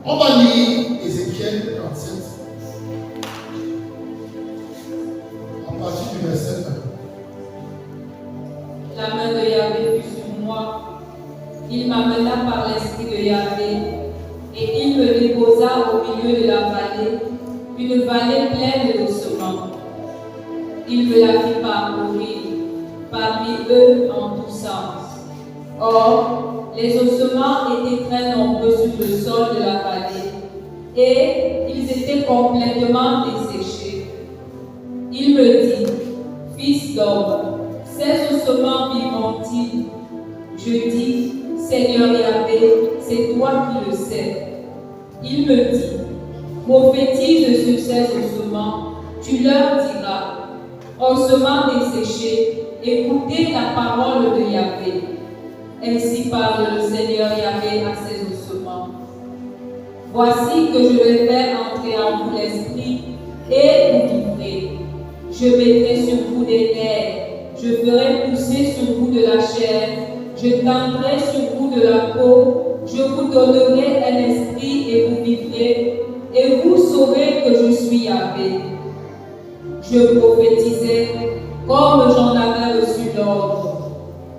On va lire Ézéchiel 37, à partir du verset 1. La main de Yahvé fut sur moi. Il m'amena par l'esprit de Yahvé, et il me déposa au milieu de la vallée, une vallée pleine d'ossements. Il me la fit parcourir parmi eux en tous sens. Or, les ossements étaient très nombreux sur le sol de la vallée, et ils étaient complètement desséchés. Il me dit, fils d'homme, ces ossements vivront-ils? Je dis, Seigneur Yahvé, c'est toi qui le sais. Il me dit, prophétise sur ces ossements, tu leur diras, ossements desséchés, écoutez la parole de Yahvé. Ainsi parle le Seigneur Yahvé à ces ossements. Voici que je vais faire entrer en vous l'esprit et vous vivrez. Je mettrai sur vous des nerfs, je ferai pousser sur vous de la chair, je tendrai sur vous de la peau, je vous donnerai un esprit et vous vivrez, et vous saurez que je suis Yahvé. Je prophétisais comme j'en avais reçu l'ordre.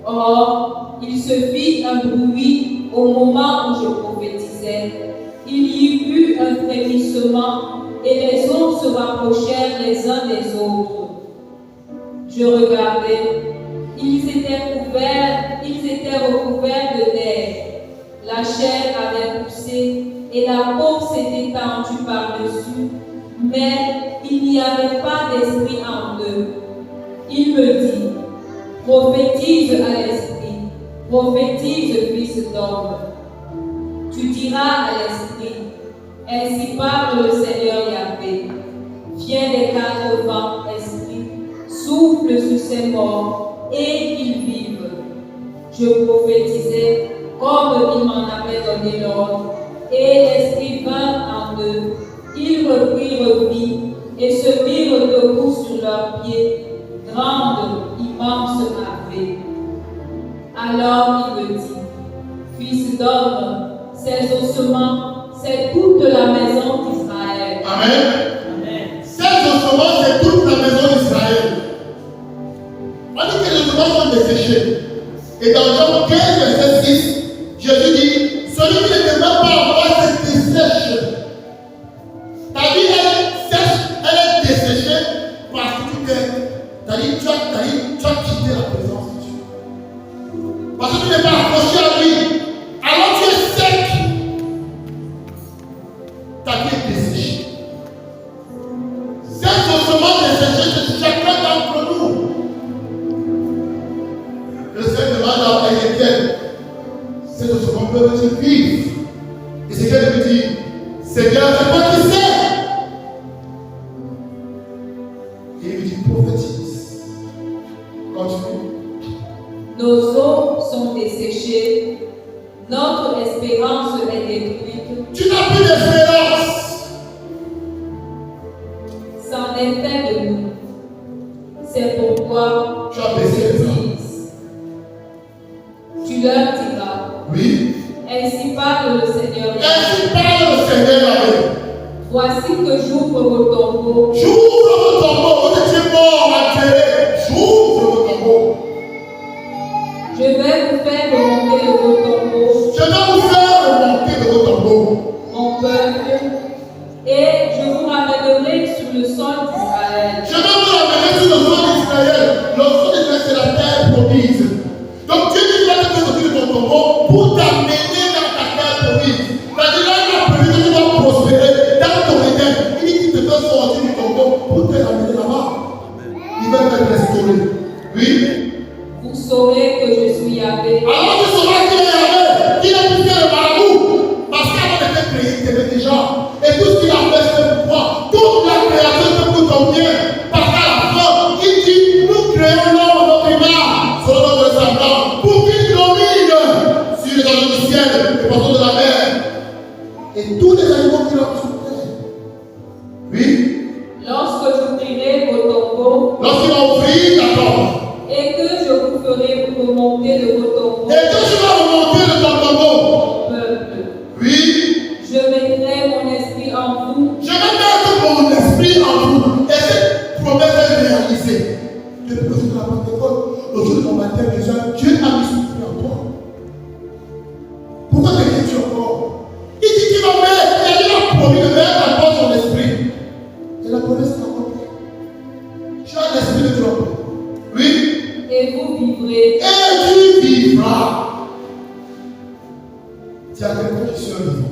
Or, il se fit un bruit au moment où je prophétisais. Il y eut un frémissement et les hommes se rapprochèrent les uns des autres. Je regardais, ils étaient recouverts de nerfs. La chair avait poussé et la peau s'était tendue par-dessus, mais il n'y avait pas d'esprit en eux. Il me dit, prophétise à l'esprit, prophétise, fils d'homme. Tu diras à l'esprit, ainsi parle le Seigneur Yahvé. Viens des quatre vents, esprit, souffle sur ces morts et qu'ils vivent. Je prophétisais comme il m'en avait donné l'ordre, et l'esprit vint en eux. Ils reprirent vie et se mirent debout sur leurs pieds, grande, immense armée. Alors il me dit, fils d'homme, ces ossements, c'est toute la maison d'Israël. Amen. Ces ossements, c'est toute la maison d'Israël. On dit que les ossements sont desséchés. Et dans Jean 15, verset 6, Jésus dit, celui qui ne demeure pas en moi se dessèche. Ta vie, elle sèche, elle est desséchée parce que tu as quitté la présence de Dieu. Parce que tu n'es pas accroché à lui. Alors tu es sec. Ta vie est desséchée. Ces ossements desséchés, c'est chacun d'entre nous. Le Seigneur demande à Ézéchiel, ces ossements peuvent vivre. Ézéchiel lui dit, Seigneur, c'est toi qui sais. Et il lui dit, prophétise. Continue. Nos os sont desséchés, notre espérance est détruite. Tu n'as plus d'espérance. C'en est fait de nous. C'est pourquoi Tu as baissé les armes. tu leur diras. Oui. Ainsi parle le Seigneur. Ainsi parle le Seigneur. Voici que j'ouvre vos tombeaux. J'ouvre vos tombeaux. Vous étiez morts, enterrés. J'ouvre vos tombeaux. Je vais vous faire remonter de vos tombeaux. Je vais vous faire remonter de vos tombeaux. Mon peuple, et je vous ramènerai sur le sol d'Israël. Je vais vous ramener sur le sol d'Israël. Le sol d'Israël, c'est la terre promise. Donc Dieu dit, va te sortir de ton tombeau pour t'amener dans ta terre promise. C'est-à-dire là, il a prévu que tu vas prospérer dans ton éternel. Il dit qu'il te fait sortir du tombeau pour te ramener là-bas. Il va te restaurer. Oui. Vous saurez que je suis Yahvé. Alors tu sauras qu'il est Yahvé, qu'il a pu faire le marabout. Parce qu'avant d'être créé, il t'aimait déjà. Et tout ce qu'il a fait, c'est pour toi. Toute la création, c'est pour ton bien. Parce qu'à la fin, il dit, nous créons l'homme, notre image, selon notre semblance, pour qu'il domine sur les animaux du ciel, les poissons de la mer, et tous les animaux qui leur sont terre. Oui. Lorsque j'ouvrirai vos tombeaux, Lorsqu'il va ouvrir ta tombe, et que je vous ferai remonter de vos tombeaux, et que tu vas remonter de ton tombeau, mon peuple, oui, je mettrai Dis à quelqu'un, je suis un vivant.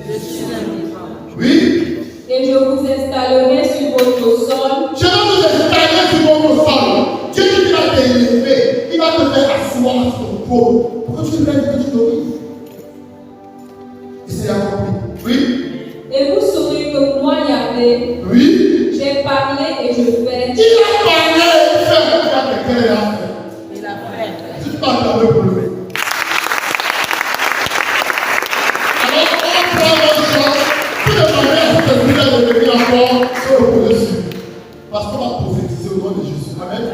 Je suis un vivant. Oui. Et je vous installerai sur votre sol. Je vais vous installer sur votre sol. Dieu dit qu'il va t'élever. Il va te faire asseoir sur ton trône. Pourquoi tu veux que tu domines? Et c'est accompli. Oui. Et vous saurez que moi, Yahvé, Oui. j'ai parlé et je fais. Il a parlé et fait. Il a fait. Tu ne parles pas pour lui. Alors, on va prendre notre chance. Tout le monde est de venir encore se reposer dessus. Parce qu'on va prophétiser au nom de Jésus. Amen.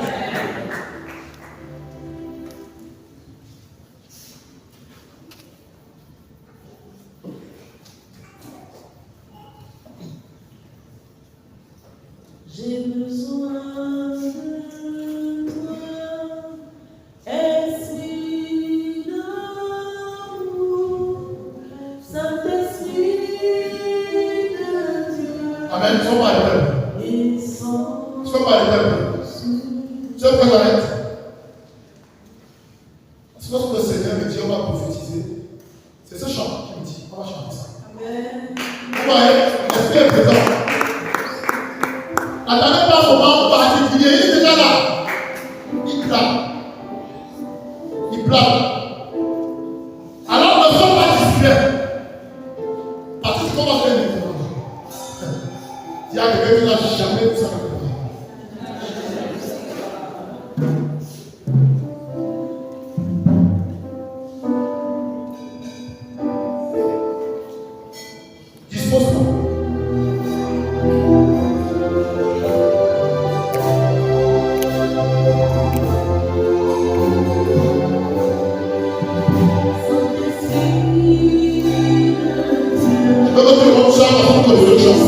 J'ai besoin de toi, Esprit d'amour, Saint-Esprit de Dieu. Amen. Sois pas l'éternel. Sois pas l'éternel. Tu es prêt, Arrête. C'est lorsque le Seigneur me dit on va prophétiser. C'est ce chant qui me dit on va chanter ça. Amen. Vous voyez, l'Esprit est présent. Attendez pas un moment particulier, il est déjà là. Il plane. Il plane. Alors ne sois pas distrait. Parce que ce qu'on va faire maintenant. Il y a quelqu'un qui n'a jamais vu ça. Dispose-toi. Je peux mettre le monde ça avant que je le chante.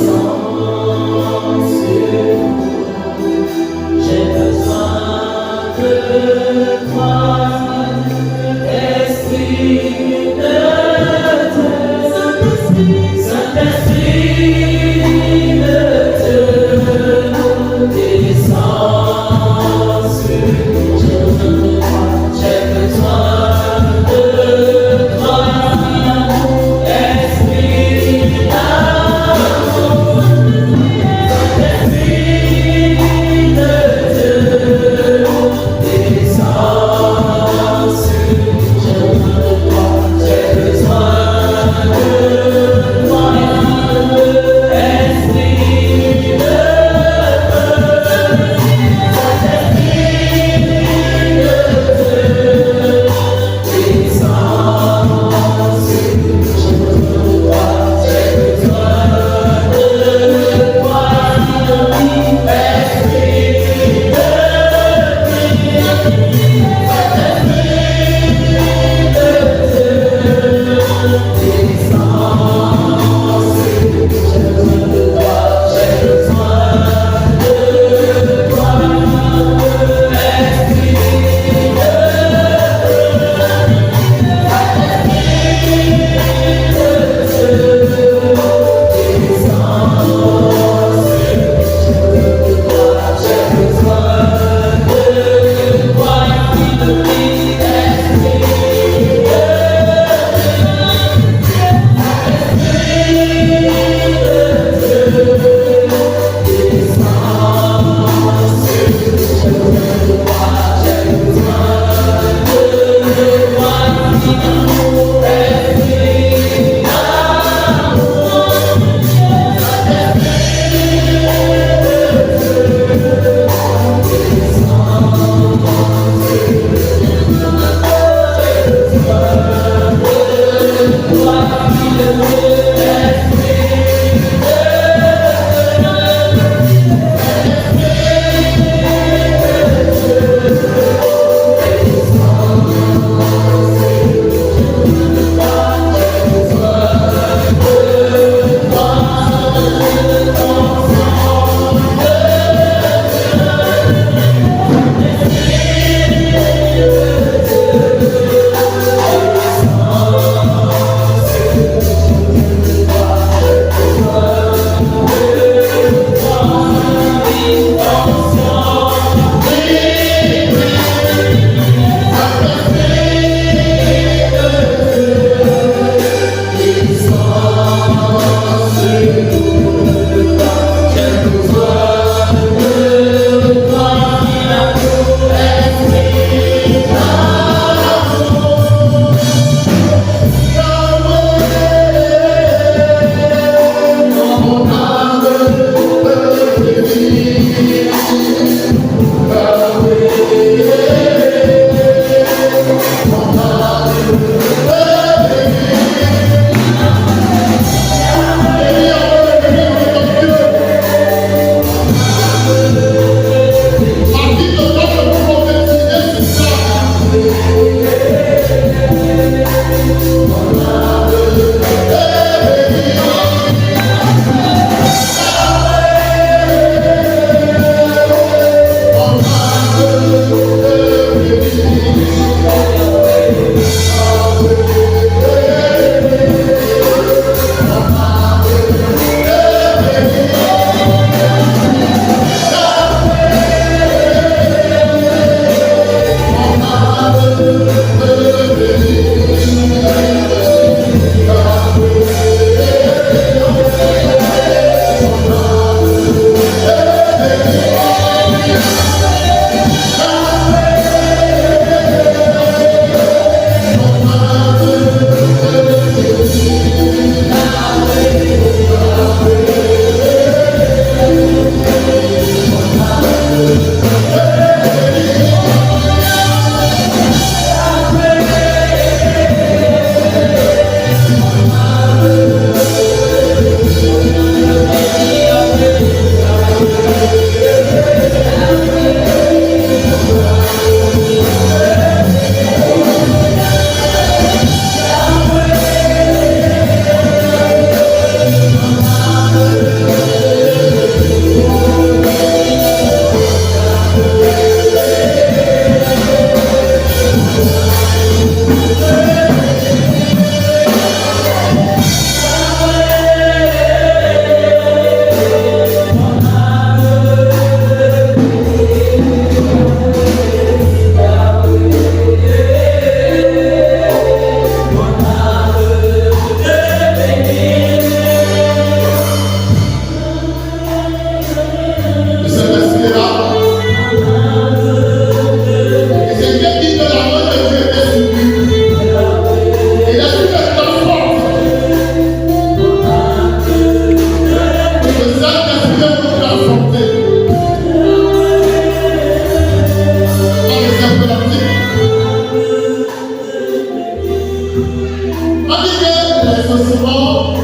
On dit que les ossements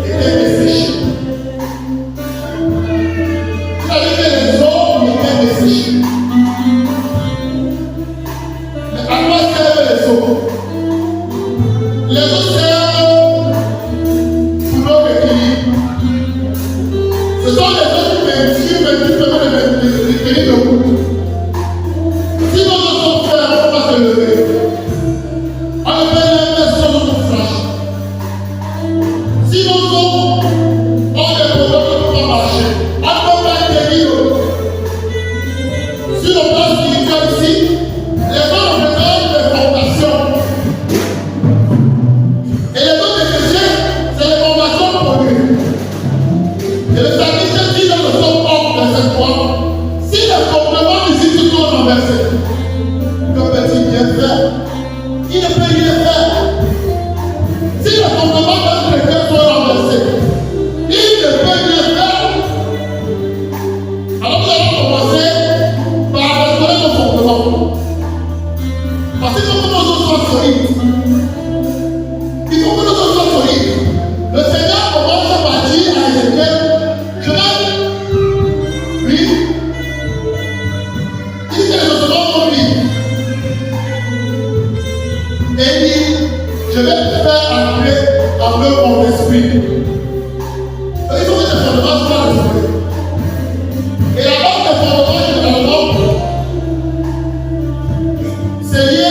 étaient desséchés. C'est-à-dire que les hommes étaient desséchés. Mais à quoi servent les os? Les os servent pour notre équilibre. Ce sont les os qui permettent l'équilibre de couple. Si nos os sont fermes, on ne peut pas se lever. On ne peut pas lever si nos os sont fragiles. Si nos os ont des problèmes, on ne peut pas marcher. On ne peut pas tenir. Sur le plan spirituel ici, les gens représentent des fondations. Et les autres chrétiens, c'est les fondations pour lui. Et le sacrifice dit dans le psaume 11, verset 3, si les fondements ici sont renversés, que peut-il bien faire? Il ne peut rien faire. Si les fondements d'un chrétien sont renversés, il ne peut rien faire. Alors nous allons commencer par restaurer nos fondements. Parce qu'il faut que nos os soient solides. Il faut que nos os soient solides. Le Seigneur commence par dire à Ézéchiel, je vais, oui, il dit que les ossements sont vides. Et il dit, je vais te faire entrer en eux mon esprit. Il faut que tes fondements soient restaurés. Et la base des fondements, généralement, c'est lié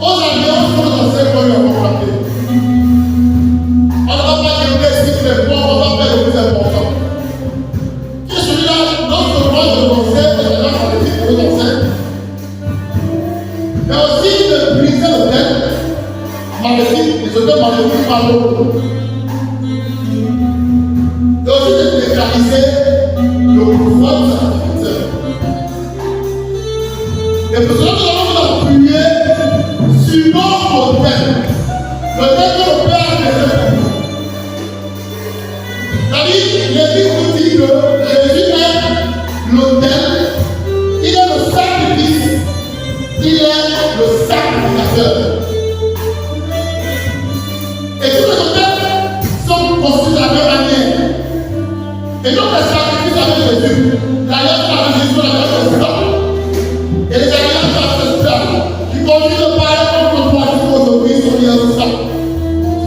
aux alliances que nos ancêtres lui ont contractées. On ne va pas dire ici que les points, on va faire le plus important. Qui est celui-là, non seulement de conseil, de la maléfique de nos ancêtres, mais aussi de briser l'autel maléfique, les auteurs maléfiques par l'autre. Et aussi de légaliser le pouvoir du sacrificateur. Et pour cela, nous allons nous appuyer sur notre autel. L'autel que le Père a créé pour nous. C'est-à-dire, l'Église nous dit que Jésus est l'autel, il est le sacrifice, il est le sacrificateur. Et tous les autels sont construits de la même manière. Et donc les sacrifices avec Jésus, l'alliance avec Jésus, l'alliance de sang. Et les alliances avec le sang, qui conduisent le Père contre toi aujourd'hui sont liées au sang.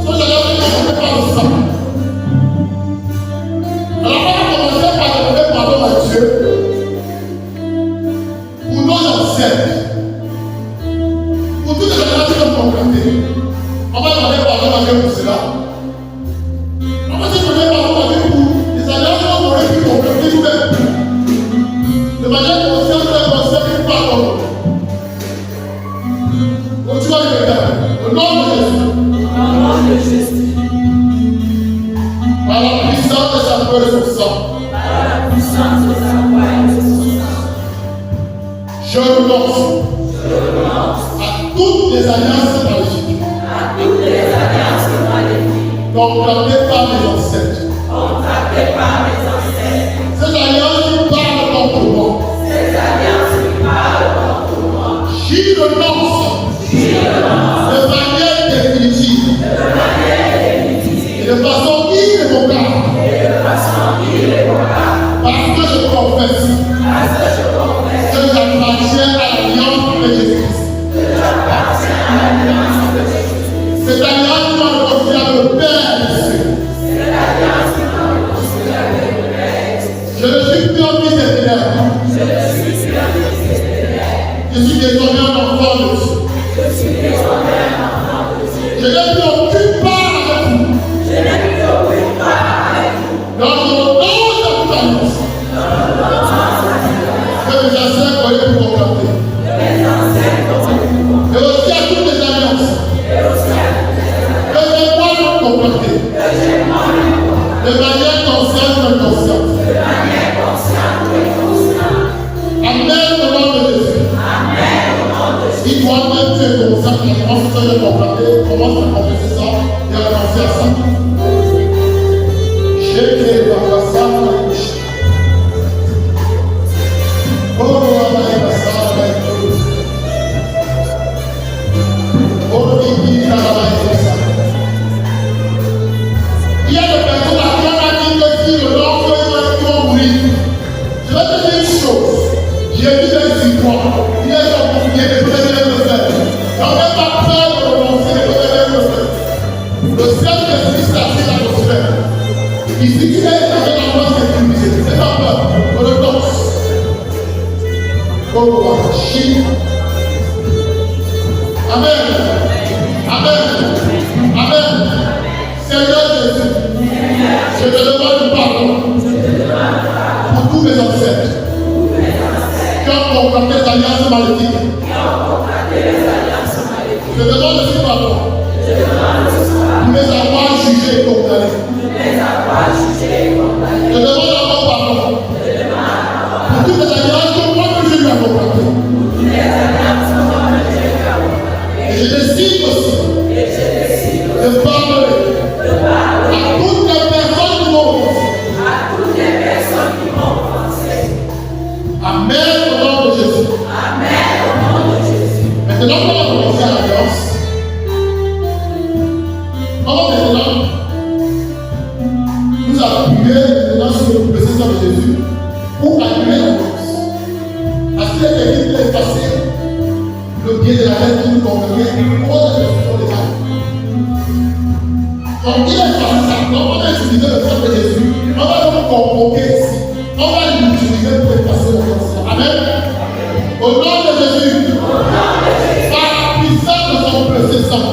Ce sont les alliances qui sont faites par le sang. Alors on va commencer par demander pardon à Dieu pour nos ancêtres, pour toutes les alliances qui sont concrétées. On va demander pardon à Dieu pour cela. On va se demander pardon à Dieu pour les alliances qu'on aurait pu compléter nous-mêmes. De manière consciente et consciente, nous pardonnons. Donc tu vas le regarder. Au nom de Jésus. Au nom de Jésus. Par la puissance de sa foi et de son sang. Par la puissance de sa foi et de son sang. Je renonce à toutes les alliances maléfiques. À toutes les alliances maléfiques. Contractées par mes ancêtres. Contractées par mes ancêtres. Ces alliances qui parlent contre moi. Ces alliances qui parlent contre moi. J'y renonce. De manière définitive. Et de façon irrévocable. Parce que je confesse. Que j'appartiens à l'alliance de Jésus-Christ. Cette alliance qui m'a réconcilié avec le Père des cieux. Je ne suis plus un fils des ténèbres. Je suis désormais un enfant de Dieu. Je n'ai plus aucune part avec vous. Dans le nom de toute alliance. Que mes ancêtres auraient pu contracter. Et aussi à toutes les alliances. Que j'ai moi contracté. De manière consciente ou inconsciente. Amen au nom de Jésus. Si toi-même tu es conscient que la France de contracté, commence à confesser ça et à renoncer à ça. J'ai créé la façade de la bouche. Oh, la façade de la bouche. Oh, il dit la façade. Amen. Amen. Seigneur Jésus, je te demande pardon pour tous mes ancêtres qui ont concocté des alliances maléfiques. Je demande aussi pardon pour les avoir jugés et condamnés. Je demande encore pardon pour toutes les alliances que moi-même je lui ai concoctées. Et je décide aussi de pardonner à toutes les personnes qui m'ont offensé. Amen au nom de Jésus. Maintenant, on va commencer à l'alliance. On va maintenant nous appuyer maintenant sur le précieux sang de Jésus pour annuler l'alliance. Parce qu'il est écrit de effacer le pied de la tête qui nous convenait pour la destruction des âmes. Donc il est passé ça. Donc on va utiliser le sang de Jésus. On va donc convoquer ici. On va l'utiliser pour effacer l'alliance. Amen. Au nom de Jésus. Par la puissance de son précieux sang.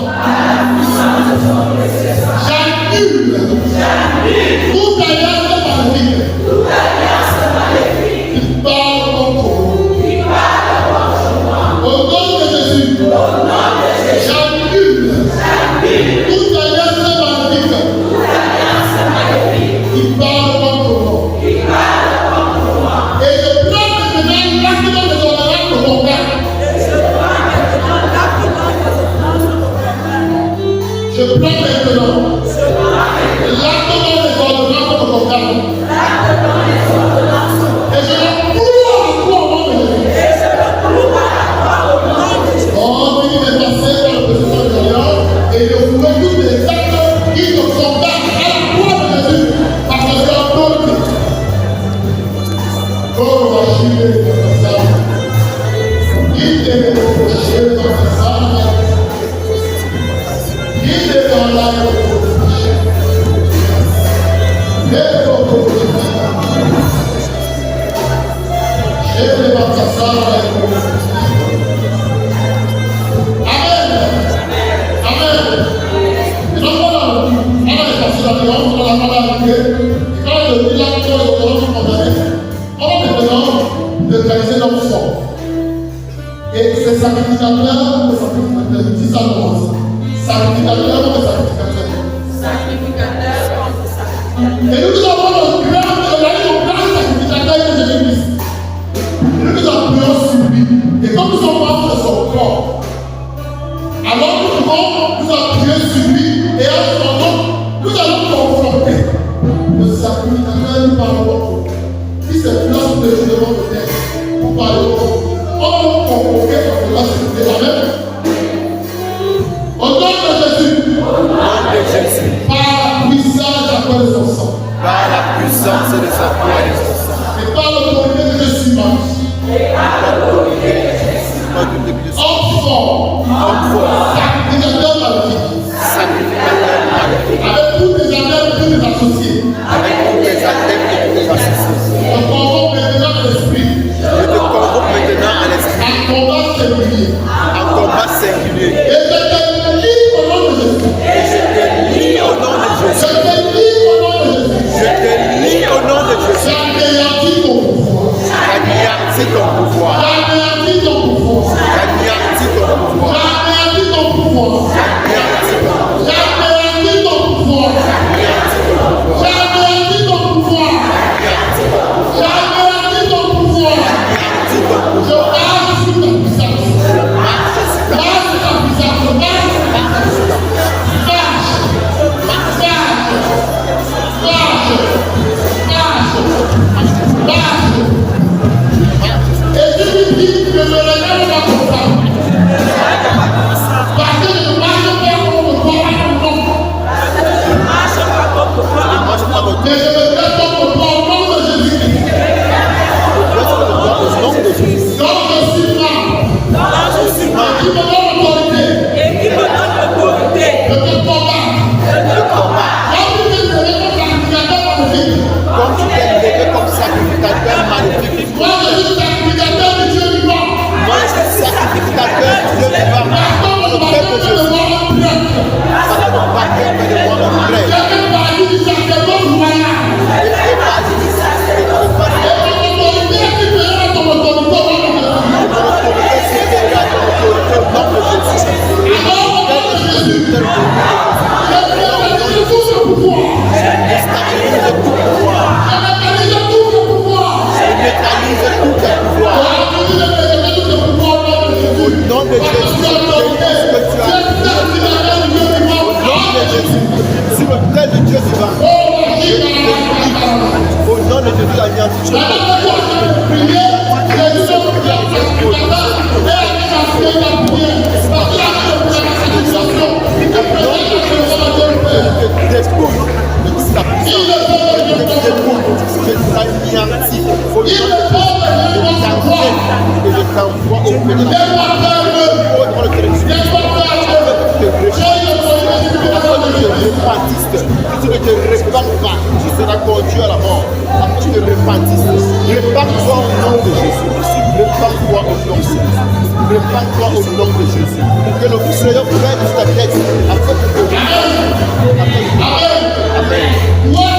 J'annule toute alliance maléfique qui parle contre moi. Au nom de Jésus, j'annule toute alliance maléfique qui parle contre moi. Et je prends maintenant l'acte de l'honorable de mon père. Je prends maintenant l'acte des ordonnances de mon père. Et je le ploue au nom de Jésus. Oh, il est passé par le président de l'Alliance et il a tous les actes qui ne sont pas à la croix de Jésus parce que c'est un autorité. Oh, va chier dans ta salle. Il t'est reproché dans ta salle. Il est dans la reproché. Il est reproché. Je vais dans ta salle. Et ces sacrificateurs, dis ça commence. Sacrificateurs comme sacrificateurs. Et nous avons le grand sacrificateur de Jésus-Christ. Et nous appuyons sur lui. Et comme nous sommes membres de son corps, alors nous pouvons nous appuyer sur lui et en son nom, nous allons confronter le sacrificateur nous parlons. Si c'est place de jugement de terre, vous parlez. On va nous convoquer pour la sécurité. Amen. Au nom de Jésus. Par la puissance de la croix de son sang. Par la puissance de sa croix et de son sang. Et par l'autorité que je suis marié. Homme fort. Sacrificateur maléfique. Avec tous les adeptes et tous les associés. Je convoque maintenant l'esprit. Un combat singulier. Et je te lis au nom de Jésus. Je te lis au nom de Jésus. J'anéantis ton pouvoir. J'anéantis ton pouvoir. J'anéantis ton pouvoir. J'anéantis ton pouvoir. J'anéantis ton pouvoir. J'anéantis ton pouvoir. J'anéantis ton pouvoir. J'anéantis ton pouvoir. Je marche sur ta puissance. Marche sur ta puissance. Et je lui dis que je ne regarde pas comme ça. Parce que je ne marche pas comme toi. Mais je me fais comme toi au nom de Jésus-Christ. Donc je suis là. Et qui me donne l'autorité. De te combattre. Comme tu t'es levé comme sacrificateur maléfique. Moi je suis sacrificateur du Dieu vivant. Moi je suis sacrificateur du Dieu vivant. le nom de déstabilise tout le pouvoir. Je déstabilise tout pouvoir. Je neutralise tout le pouvoir. Je neutralise tout le pouvoir. Au nom de Jésus, je déteste ce que tu as dit. Au nom de Jésus, sur l'autel de Dieu vivant, je te prie. Au nom de Jésus, anéantis le et je t'envoie auprès de si tu ne te répands pas, tu seras conduit à la mort. Afin que tu te repentisses. Répands-toi au nom de Jésus. Répands-toi au nom de Jésus. Répands-toi au nom de Jésus. Que le Seigneur prenne ta tête afin que tu te Amen. Toi,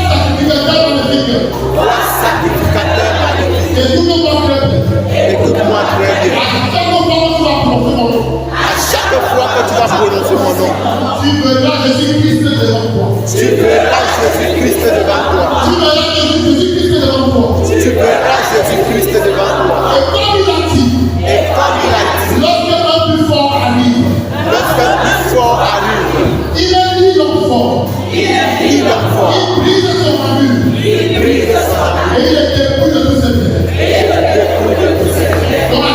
sacrificateur magnifique. Écoute-moi très bien. À chaque fois que tu vas prononcer mon nom, tu verras Jésus-Christ devant toi. Tu verras Jésus-Christ devant toi. Tu verras Jésus-Christ devant toi. Tu verras Jésus-Christ devant toi. Et comme il a dit, lorsque un plus fort arrive, il est dit l'homme fort. Il brise son armure. Et il est dépouille de tous ses biens. Donc à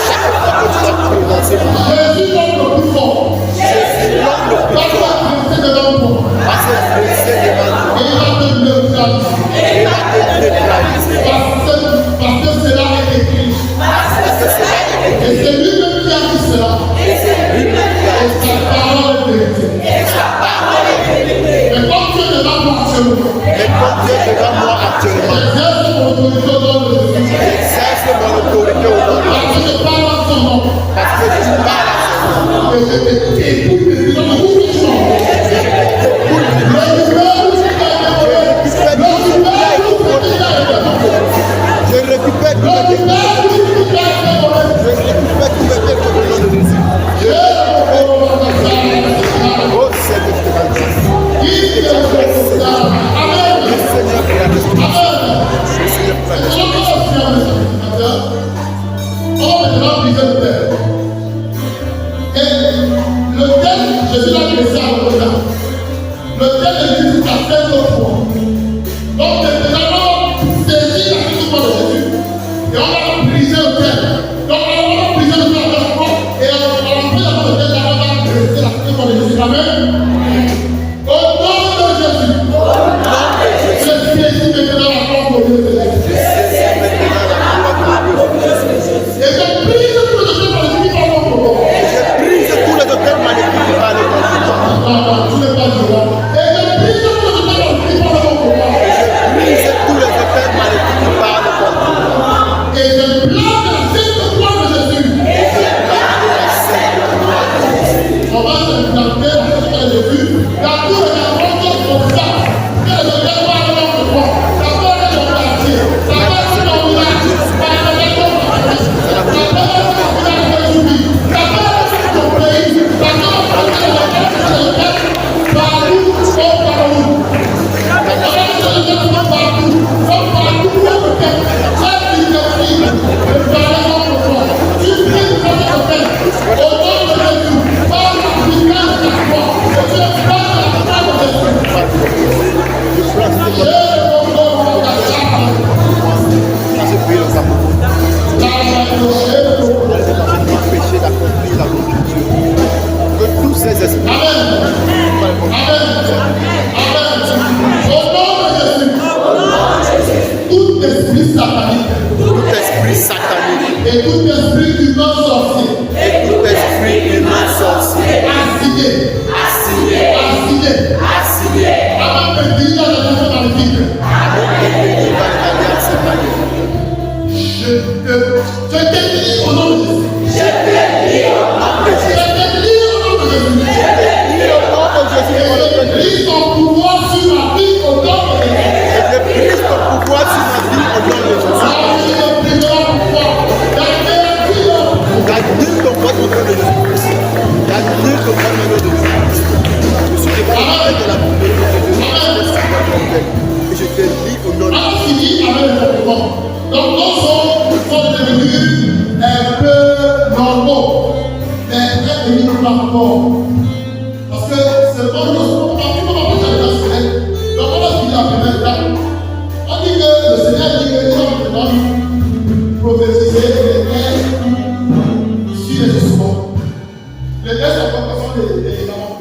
chaque fois que tu vas prononcer mon nom, Jésus l'homme le plus fort. Va te dresser devant toi. Et il va te neutraliser. Parce que cela est écrit. Et c'est lui-même qui a dit cela. Et sa parole est vérité. Mais comme Dieu est devant moi actuellement, j'exerce mon autorité au nom de Jésus. Parce que je parle à son nom. Et je t'écoute depuis dans le bout du champ. Je récupère tout le et tout esprit humain sorcier, assigné, avant de diriger la nation magnifique. Je te dis au nom de Jésus. Je te dis au nom de Jésus. de la bonté de Dieu, et je te lis au nom de On a fini avec le compliment. Donc, nos hommes sont devenus un peu normaux, mais un minimum pas encore. Parce que c'est le bon chose. On va plus comment vous avez la semaine. Donc, on va finir la première étape. On dit que le Seigneur dit que les hommes maintenant prophétiser les terres sur les ossements. Les terres sont pas façon des ligaments.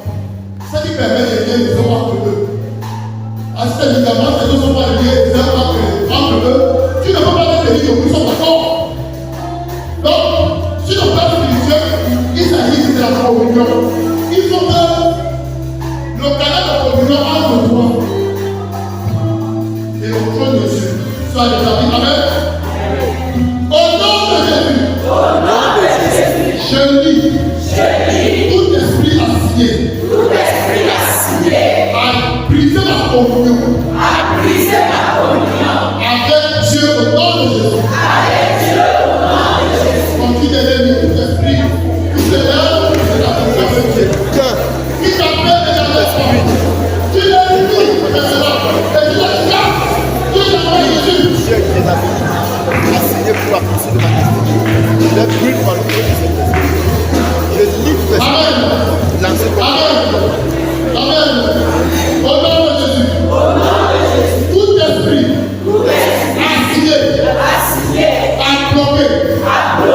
Ce qui permet de lier les hommes entre eux. À ces ligaments, ces deux sont pas liés entre eux. Tu ne peux pas les tenir que vous sont d'accord. Donc, sur le plan spirituel, il s'agit de la communion. Il faut que le canal de communion entre toi et le trône de Dieu soit établi. Amen. Au nom de Jésus, je lis tout esprit assigné à briser ma communion avec Dieu au nom de Jésus. Continue d'aimer tout esprit qui se lève de la présence de Dieu. Qui t'appelle et t'appelle. Tu l'as dit maintenant et tu l'as dit. Tu l'as dit Jésus. Dieu qui les a assignés pour la poursuite de ma destinée. Je les brûle par le feu de cette destinée. Je lis tout esprit lancé comme Amen. Au nom de Jésus. Tout esprit assigné à bloquer le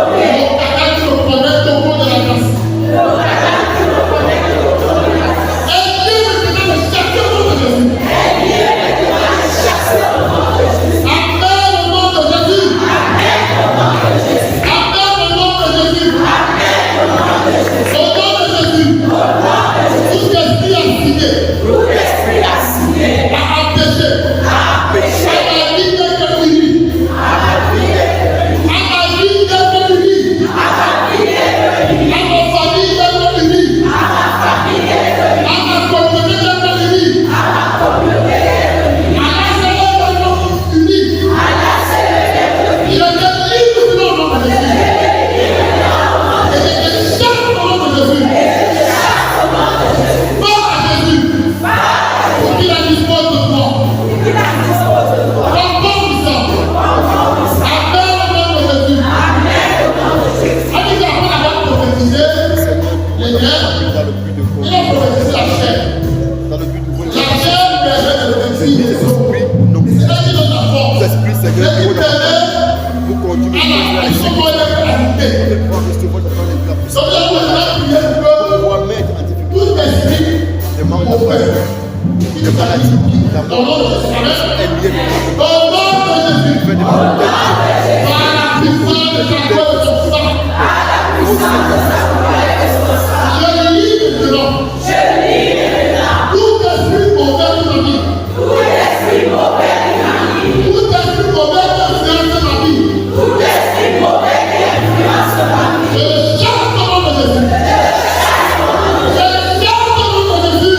canal qui nous connecte au fond de la grâce. Aide-nous maintenant de chasser au nom de Jésus. Amen au nom de Jésus. Amen au nom de Jésus. Au nom de Jésus. Tout esprit assigné à empêcher à ma vie d'être unie, à ma vie d'être unie, à ma famille d'être unie, à ma communauté d'être unie, à la célèbre d'être unie. Je te livre du nom de Jésus. Et je te chasse au nom de Jésus. Va à Jésus. Pour qu'il la dispose de toi. Comme bon sang. Amen au nom de Jésus. Amis, après avoir prophétisé les nerfs, dans le but de il a prophétisé la chair. dans le but de La chair permet de réussir les hommes. C'est là qu'il donne la force. l'esprit C'est Seigneur qui permet vous continuez à la action de l'humanité. de pouvoir recevoir la puissance. Donc là, vous allez prier pour que Pouvoir mettre en difficulté tout esprit des membres de la opère. famille, de maladie, la Au nom de Jésus. Amen. est liée Au nom de Jésus. fait des problèmes. Par la puissance de ta voix et de ton sang. Je lis maintenant. Tout esprit mauvais de ma vie. Tout esprit mauvais qui influence ma vie. Je le chasse au nom de Jésus. Je le chasse au nom de Jésus.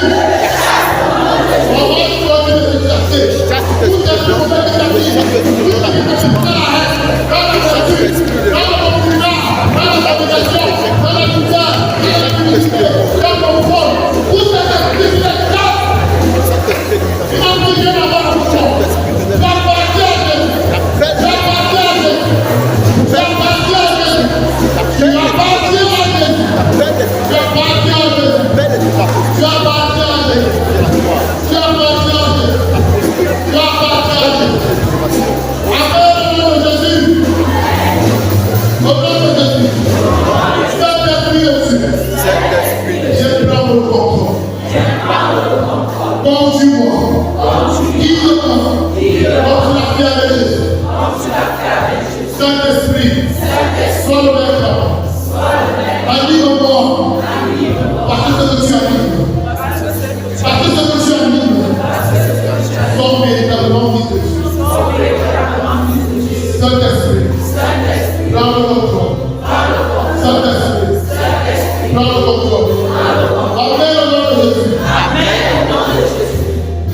On va se trouver de l'exercer. Chaque Tout esprit esprit mauvais de ma vie. Tout esprit qui me fait la haine. Dans la voiture, dans le communard, dans la fabrication, dans la misère, dans la publicité, dans mon rôle. Tout cet esprit qui est là. Il m'a dit que ma voix est forte. J'appartiens à Jésus. J'appartiens à Jésus. J'appartiens à Jésus. J'appartiens à Jésus. J'appartiens à Jésus. J'appartiens à Jésus. J'appartiens à Jésus. J'appartiens à Jésus. Amen au nom de Jésus. Au nom de Jésus. Saint-Esprit aussi. Je prends le contrôle. Conduis-moi. Guide-moi. Comme tu l'as fait avec Jésus. Saint-Esprit. Sois le maître. Anime-moi. Par tout ce que tu animes. Par tout ce que tu animes. Sois véritablement fils de Dieu. Saint-Esprit. Prends le contrôle. Saint-Esprit. Prends le contrôle. Amen au nom de Jésus.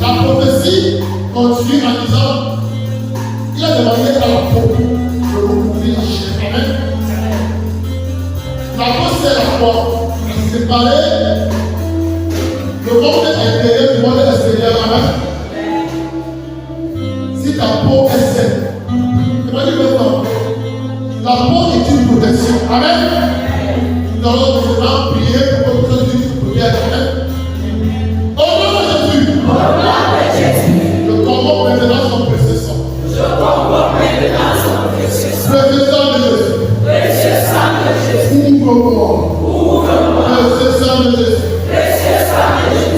La prophétie continue en disant il a demandé à la peau de recouvrir la chair. Amen. La peau, c'est la foi. Séparer le Le monde intérieur, le monde extérieur, amen. Si ta peau est saine, c'est pas du maintenant. La peau est une protection, amen. Nous allons maintenant prier pour que nous puissions prier, amen. Au nom de Jésus, je convoque maintenant son précieux sang. Précieux sang de Jésus. Ouvre-moi. Précieux sang de Jésus.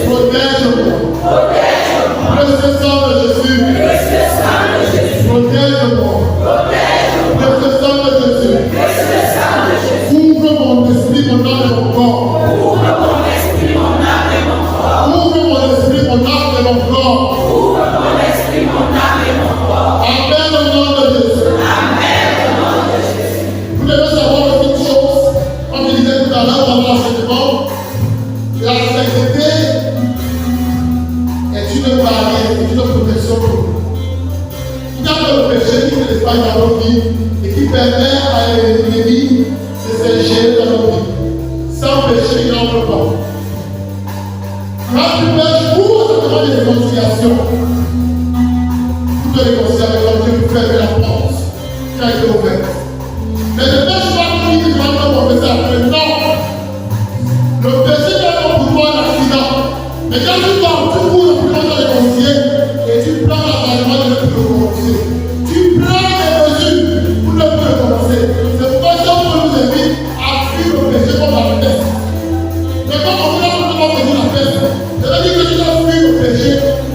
Protège-moi. Précieux sang de Jésus. Protège-moi. Précieux sang de Jésus. Ouvre mon esprit, mon âme et mon corps. Ouvre mon esprit, mon âme et mon corps. Amen au nom de Jésus. Vous devez savoir une petite chose, comme je disais tout à l'heure dans l'enseignement, la sainteté est une barrière, est une protection pour nous. Il y a le péché qui fait l'espace dans nos vies et qui permet à l'ennemi de s'ingérer dans nos vies. Sans péché, il n'entre pas. Quand tu pêches, ouvre ce moment de réconciliation. Tu te réconcilier avec l'homme, Dieu peut fermer la porte qui a été ouverte. Mais ne pêche pas qui dit maintenant mon péché après. Non. Le péché est pour toi un accident. Mais quand tu cours pour te réconcilier et tu prends l'engagement de ne plus recommencer. Tu prends des mesures pour ne plus recommencer. C'est pourquoi Dieu nous invite à fuir le péché comme la peste. Mais quand on veut la peste, ça veut dire que tu dois fuir le péché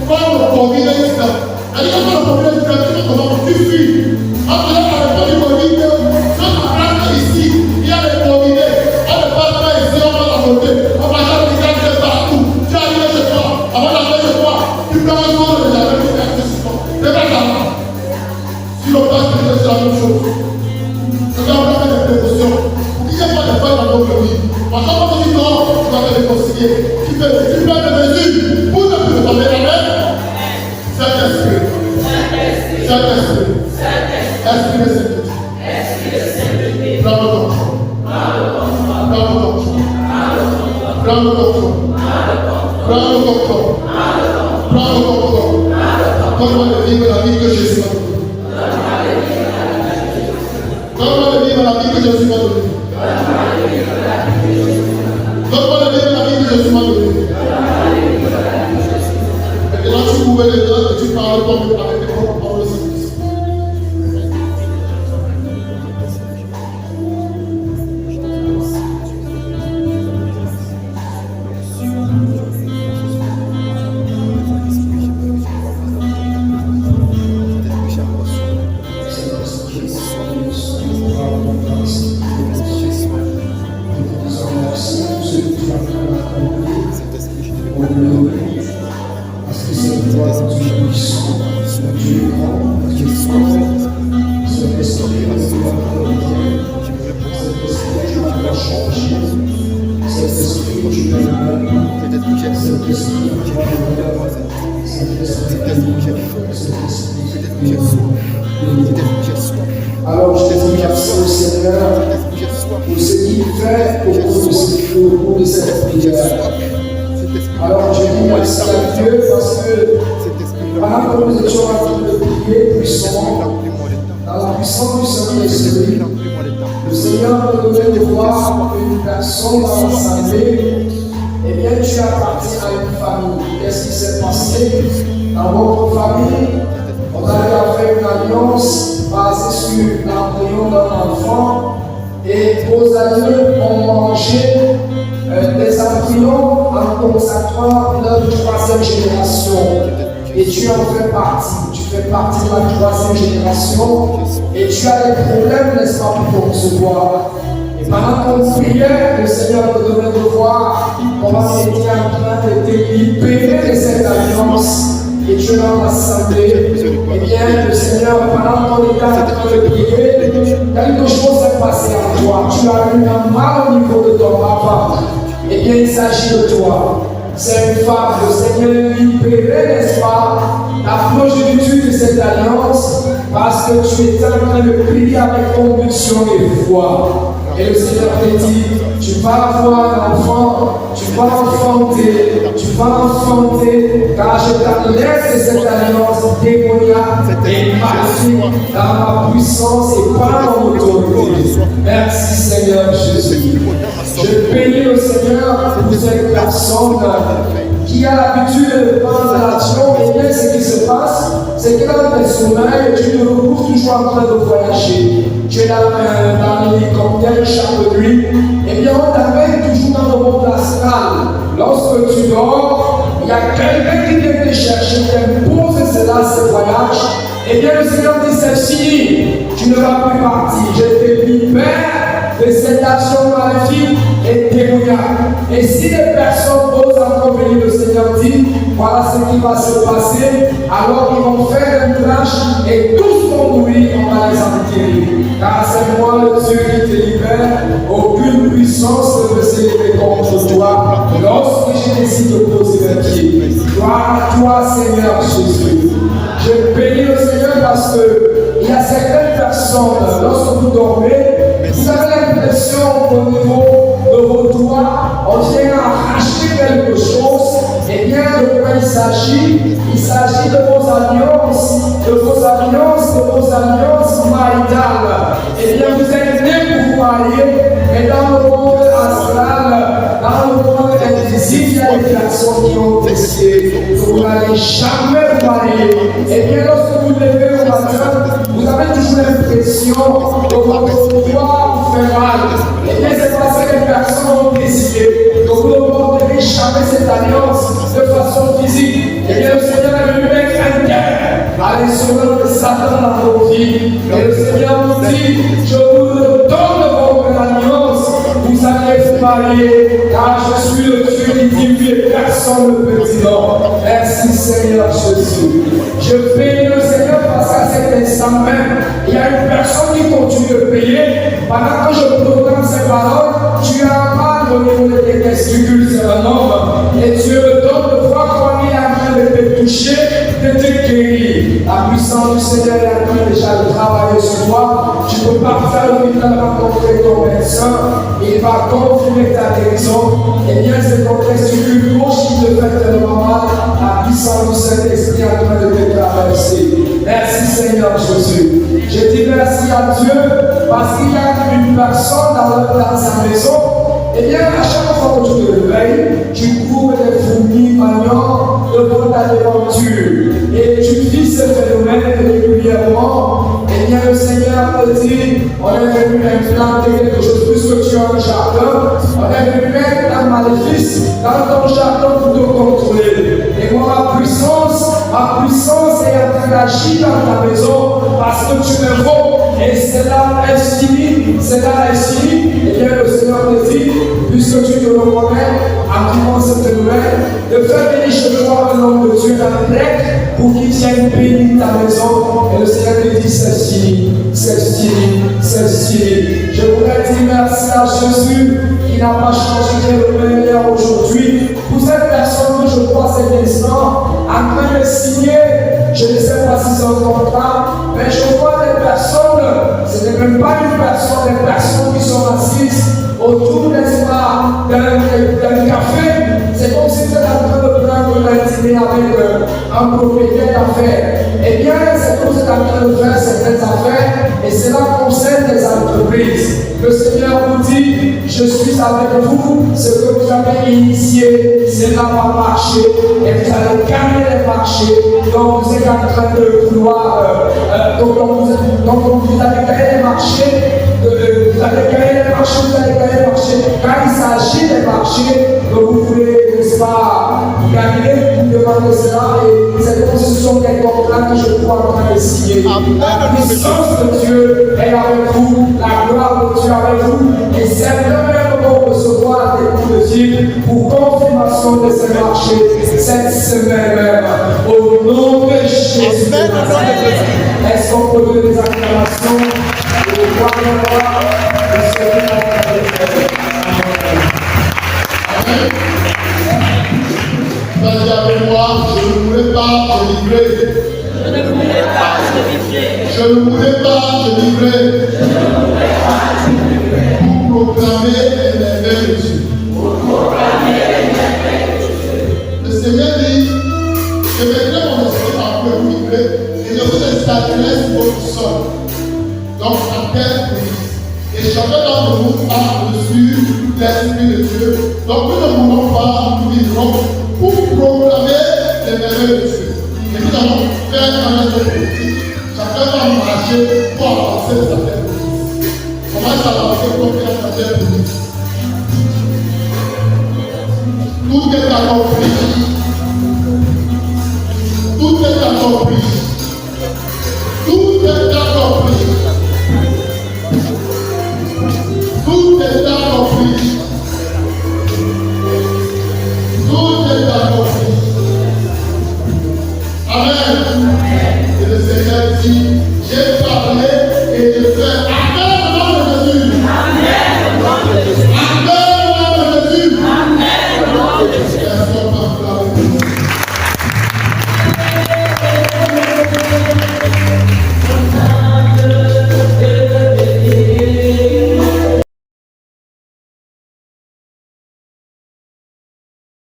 comme le Covid instant. C'est-à-dire que quand le Covid instant, tu fuis. Quand tu as la réponse du Covid, si on prend ici, il y a les Covid. On ne passe pas ici, on va la voter. On va chercher les gars partout. Tu arrives chez toi, avant d'arriver chez toi, tu prends un jour de jamais pour faire ce soir. C'est pas ça. Si l'on passe, c'est la même chose. C'est là où on fait des précautions. Il n'y a pas de faille dans notre vie. Quand on dit non, tu vas te réconcilier. Tu prends des mesures pour ne plus retomber. Amen. Saint-Esprit. Saint-Esprit. Esprit de sainteté. Prends le contrôle. Prends le contrôle. Prends le contrôle. Prends le contrôle. Prends le contrôle. Donne-moi de vivre la vie que Jésus m'a donnée. Donne-moi de vivre la vie que Jésus m'a donnée. Donne-moi de vivre la vie que Jésus m'a donnée. Maintenant, tu ouvres les dents et tu parles comme avec tes propres paroles. Alors je te dis merci au Seigneur pour ce qu'il fait au cours de cette prière. Alors je dis merci à Dieu parce que pendant que nous étions en train de prier puissamment, dans la puissance du Saint-Esprit, le Seigneur nous donnait de voir une personne dans l'assemblée. Eh bien, tu appartiens à une famille. Qu'est-ce qui s'est passé dans votre famille? On allait faire une alliance basée sur l'embryon d'un enfant et vos aïeux ont mangé des embryons en consacrant leur troisième génération. Et tu en fais partie. Tu fais partie de la troisième génération et tu as des problèmes, n'est-ce pas, pour te recevoir. Et pendant qu'on priait, le Seigneur nous donnait de voir comment on était en train de te libérer de cette alliance. Et tu es dans l'assemblée. Eh bien, le Seigneur, pendant qu'on était en train de prier, quelque chose s'est passé en toi. Tu as eu un mal au niveau de ton papa. Eh bien, il s'agit de toi. C'est une femme, le Seigneur libéré, n'est-ce pas, la progéniture de cette alliance, parce que tu étais en train de prier avec conviction et foi. Et le Seigneur te dit, tu vas avoir un enfant, tu vas enfanter, tu vas enfanter, car je t'adresse de cette alliance démoniaque et maléfique dans ma puissance et par mon autorité. Merci Seigneur Jésus. Je bénis le Seigneur pour cette personne qui a l'habitude de prendre l'action. Et bien ce qui se passe, c'est que dans tes sommeils, tu te retrouves toujours en train de voyager. Tu es dans l'hélicoptère chaque nuit. Et bien on t'amène toujours dans le monde astral. Lorsque tu dors, il y a quelqu'un qui vient te chercher, qui impose cela, ce voyage. Et bien le Seigneur dit, c'est fini, tu ne vas plus partir. Je te libère de cette action maléfique et démoniaque. Et si les personnes osent encore venir, le Seigneur dit, voilà ce qui va se passer, alors ils vont faire un crash et tous vont mourir, on va les enterrer. Car c'est moi le Dieu qui te libère, aucune puissance ne peut s'élever contre toi lorsque je décide de poser le pied. Gloire à toi, Seigneur Jésus. Je bénis le Seigneur parce qu'il y a certaines personnes, lorsque vous dormez, vous avez l'impression qu'au niveau de vos doigts, on vient arracher quelque chose. Et bien, de quoi il s'agit? Il s'agit de vos alliances, maritales. Et bien, vous êtes nés pour vous marier, mais dans le monde astral, dans le monde invisible, il y a des personnes qui ont décidé que vous n'allez jamais vous marier. Et bien, lorsque vous levez au matin, vous avez toujours l'impression que votre doigt vous fait mal. Et bien, c'est parce que les personnes ont décidé que vous ne porterez jamais cette alliance de façon physique. Et bien, le Seigneur est venu mettre un terme à l'instrument de Satan dans vos vies. Et le Seigneur nous dit, je vous donne votre alliance, vous allez vous marier, car je suis le Dieu qui dit oui et personne ne peut dire non. Merci Seigneur Jésus. Je bénis le Seigneur parce qu'à cet instant même, il y a une personne qui continue de payer. Pendant que je proclame ces paroles, tu as mal au niveau de tes testicules, c'est un homme. Et Dieu me donne de voir comment il est en train de te toucher, de te guérir. La puissance du Seigneur est en train déjà de travailler sur toi. Tu ne peux pas faire le miracle rencontrer ton médecin. Il va confirmer ta guérison. Et bien, c'est ton testicule gauche qui te fait tellement mal. La puissance du Saint-Esprit est en train de te traverser. Merci Seigneur Jésus. Je dis merci à Dieu parce qu'il y a une personne dans sa maison. Et bien, à chaque fois que tu te réveilles, tu cours des fourmis maniant devant ta devanture. Et tu vis ce phénomène régulièrement. Et bien, le Seigneur te dit, on est venu implanter quelque chose plus que tu as un jardin. On est venu mettre un maléfice dans ton jardin pour te contrôler. Et moi, ma puissance est en train d'agir dans ta maison parce que tu me vaux. Et cela est fini. Et bien, le Seigneur te dit, puisque tu te reconnais en vivant ce phénomène, de faire venir chez toi un homme de Dieu dans le grec pour qu'il vienne bénir ta maison. Et le Seigneur te dit, c'est fini. Je voudrais dire merci à Jésus qui n'a pas changé le même hier aujourd'hui. Pour cette personne que je vois cet instant en train de signer, je ne sais pas si c'est un contrat, mais je vois des personnes, ce n'est même pas une personne, des personnes qui sont assises autour, n'est-ce pas, d'un café. C'est comme si tu étais en train de prendre un dîner avec un propriétaire d'affaires. Eh bien, c'est comme si tu étais en train de faire certaines affaires et cela concerne les entreprises. Le Seigneur vous dit, je suis avec vous, ce que vous avez initié, cela va marcher et vous allez gagner les marchés. Donc vous êtes en train de vouloir, donc vous allez gagner les marchés, Quand il s'agit des marchés, vous voulez, n'est-ce pas, gagner, vous demandez cela et c'est comme si ce sont des contrats que je vois en train de signer. La puissance de Dieu est avec vous, la gloire de Dieu est avec vous et c'est le moment de recevoir des coups de Dieu pour confirmation de ces marchés cette semaine même. Au nom de Jésus. Est-ce qu'on peut donner des acclamations et de gloire de Seigneur? Vas-y avec moi, je ne voulais pas te livrer. Je ne voulais pas te livrer. Pour proclamer les merveilles de Dieu. Le l'Esprit de Dieu. Donc nous ne voulons pas, nous vivrons pour proclamer les merveilles de Dieu. Et nous allons faire un autre politique. Chacun va marcher pour avancer sa terre politique. Comment ça va avancer pour faire sa terre politique? Tout est